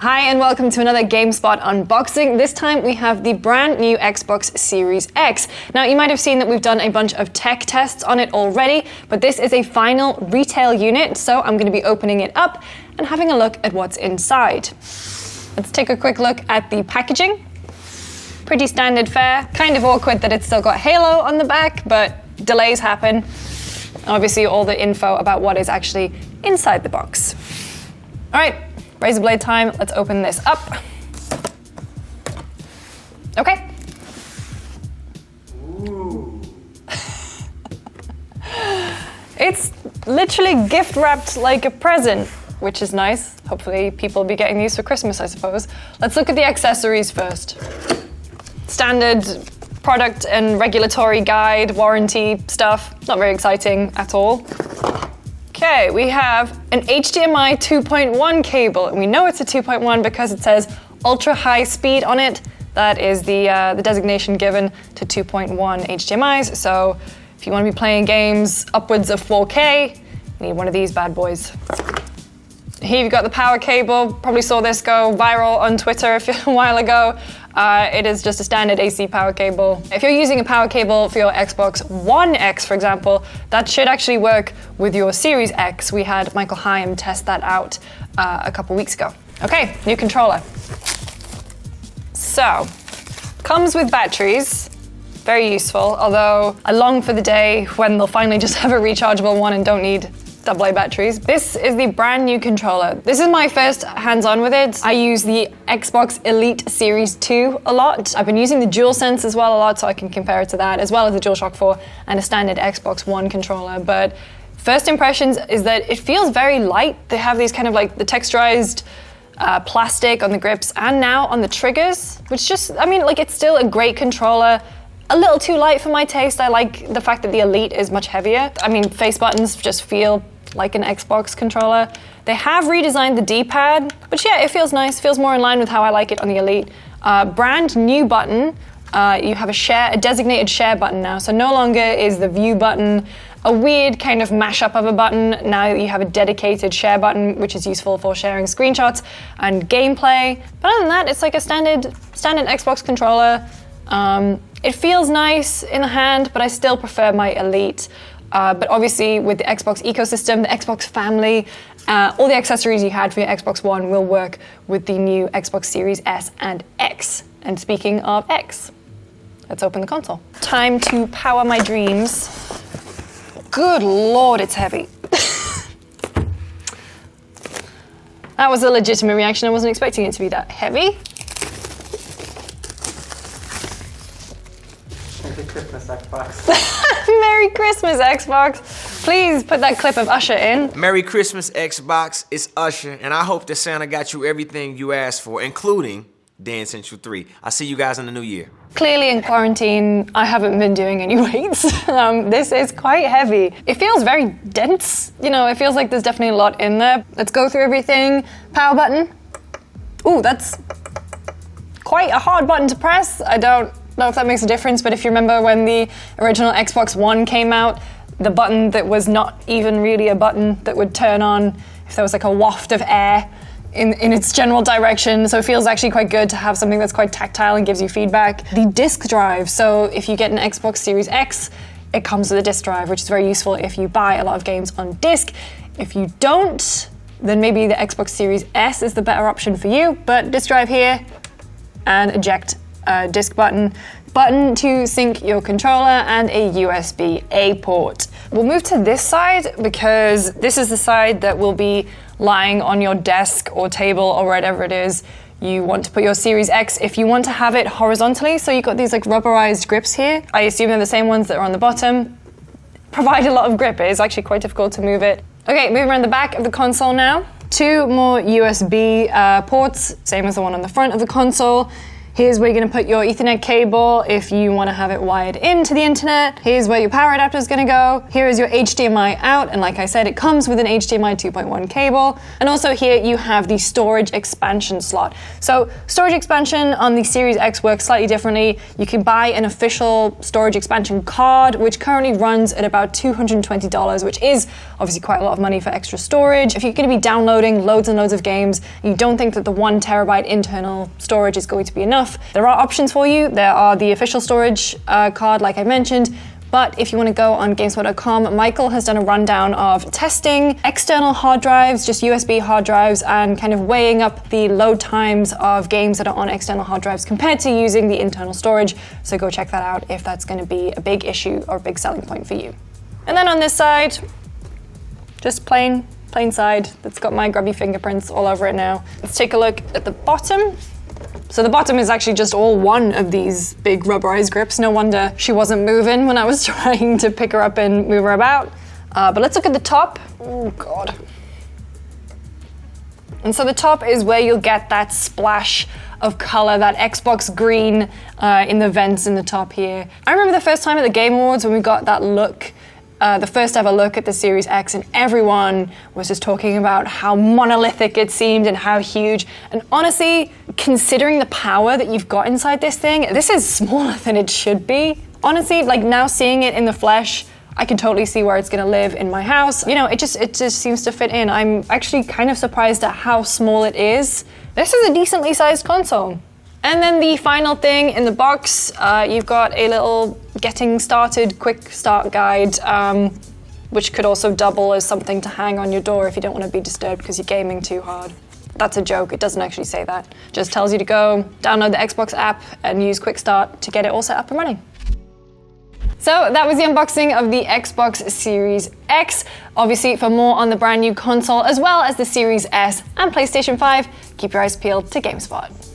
Hi and welcome to another GameSpot unboxing. This time we have the brand new Xbox Series X. Now you might have seen that we've done a bunch of tech tests on it already, but this is a final retail unit, so I'm going to be opening it up and having a look at what's inside. Let's take a quick look at the packaging. Pretty standard fare. Kind of awkward that it's still got Halo on the back, but delays happen. Obviously all the info about what is actually inside the box. All right. Razor blade time, let's open this up. Okay. Ooh. It's literally gift wrapped like a present, which is nice. Hopefully people will be getting these for Christmas, I suppose. Let's look at the accessories first. Standard product and regulatory guide, warranty stuff. Not very exciting at all. Okay, we have an HDMI 2.1 cable, and we know it's a 2.1 because it says ultra high speed on it. That is the designation given to 2.1 HDMIs. So if you want to be playing games upwards of 4K, you need one of these bad boys. Here you've got the power cable. Probably saw this go viral on Twitter a while ago. It is just a standard AC power cable. If you're using a power cable for your Xbox One X, for example, that should actually work with your Series X. We had Michael Haim test that out a couple weeks ago. Okay, new controller. So, comes with batteries. Very useful, although I long for the day when they'll finally just have a rechargeable one and don't need AA batteries. This is the brand new controller. This is my first hands-on with it. I use the Xbox Elite Series 2 a lot. I've been using the DualSense as well a lot, so I can compare it to that, as well as the DualShock 4 and a standard Xbox One controller. But first impressions is that it feels very light. They have these kind of like the texturized plastic on the grips and now on the triggers, which just, I mean, like it's still a great controller. A little too light for my taste. I like the fact that the Elite is much heavier. I mean, face buttons just feel like an Xbox controller. They have redesigned the D-pad, but yeah, it feels nice. Feels more in line with how I like it on the Elite. Brand new button. You have a designated share button now. So no longer is the view button a weird kind of mashup of a button. Now you have a dedicated share button, which is useful for sharing screenshots and gameplay. But other than that, it's like a standard Xbox controller. It feels nice in the hand, but I still prefer my Elite. But obviously with the Xbox ecosystem, the Xbox family, all the accessories you had for your Xbox One will work with the new Xbox Series S and X. And speaking of X, let's open the console. Time to power my dreams. Good Lord, it's heavy. That was a legitimate reaction. I wasn't expecting it to be that heavy. Merry Christmas, Xbox. Merry Christmas, Xbox. Please put that clip of Usher in. Merry Christmas, Xbox. It's Usher, and I hope that Santa got you everything you asked for, including Dance Central 3. I'll see you guys in the new year. Clearly in quarantine, I haven't been doing any weights. This is quite heavy. It feels very dense. You know, it feels like there's definitely a lot in there. Let's go through everything. Power button. Ooh, that's quite a hard button to press. I don't know if that makes a difference, but if you remember when the original Xbox One came out, the button that was not even really a button that would turn on if there was like a waft of air in its general direction. So it feels actually quite good to have something that's quite tactile and gives you feedback. The disk drive, so if you get an Xbox Series X, it comes with a disk drive, which is very useful if you buy a lot of games on disk. If you don't, then maybe the Xbox Series S is the better option for you, but disk drive here and eject disk button to sync your controller, and a USB-A port. We'll move to this side because this is the side that will be lying on your desk or table or whatever it is you want to put your Series X. If you want to have it horizontally, so you've got these like rubberized grips here. I assume they're the same ones that are on the bottom. Provide a lot of grip. It is actually quite difficult to move it. Okay, moving around the back of the console now. Two more USB ports, same as the one on the front of the console. Here's where you're gonna put your Ethernet cable if you wanna have it wired into the internet. Here's where your power adapter is gonna go. Here is your HDMI out, and like I said, it comes with an HDMI 2.1 cable. And also here you have the storage expansion slot. So storage expansion on the Series X works slightly differently. You can buy an official storage expansion card, which currently runs at about $220, which is obviously quite a lot of money for extra storage. If you're gonna be downloading loads and loads of games, you don't think that the 1 terabyte internal storage is going to be enough, there are options for you. There are the official storage card, like I mentioned, but if you want to go on GameSpot.com, Michael has done a rundown of testing external hard drives, just USB hard drives, and kind of weighing up the load times of games that are on external hard drives compared to using the internal storage. So go check that out if that's going to be a big issue or a big selling point for you. And then on this side, just plain side that's got my grubby fingerprints all over it now. Let's take a look at the bottom. So the bottom is actually just all one of these big rubberized grips. No wonder she wasn't moving when I was trying to pick her up and move her about. But let's look at the top. Oh God. And so the top is where you'll get that splash of color, that Xbox green in the vents in the top here. I remember the first time at the Game Awards when we got that look, the first ever look at the Series X, and everyone was just talking about how monolithic it seemed and how huge. And honestly, considering the power that you've got inside this thing, this is smaller than it should be. Honestly, like now seeing it in the flesh, I can totally see where it's gonna live in my house. You know, it just seems to fit in. I'm actually kind of surprised at how small it is. This is a decently sized console. And then the final thing in the box, you've got a little getting started quick start guide, which could also double as something to hang on your door if you don't want to be disturbed because you're gaming too hard. That's a joke, it doesn't actually say that. Just tells you to go download the Xbox app and use Quick Start to get it all set up and running. So that was the unboxing of the Xbox Series X. Obviously, for more on the brand new console, as well as the Series S and PlayStation 5, keep your eyes peeled to GameSpot.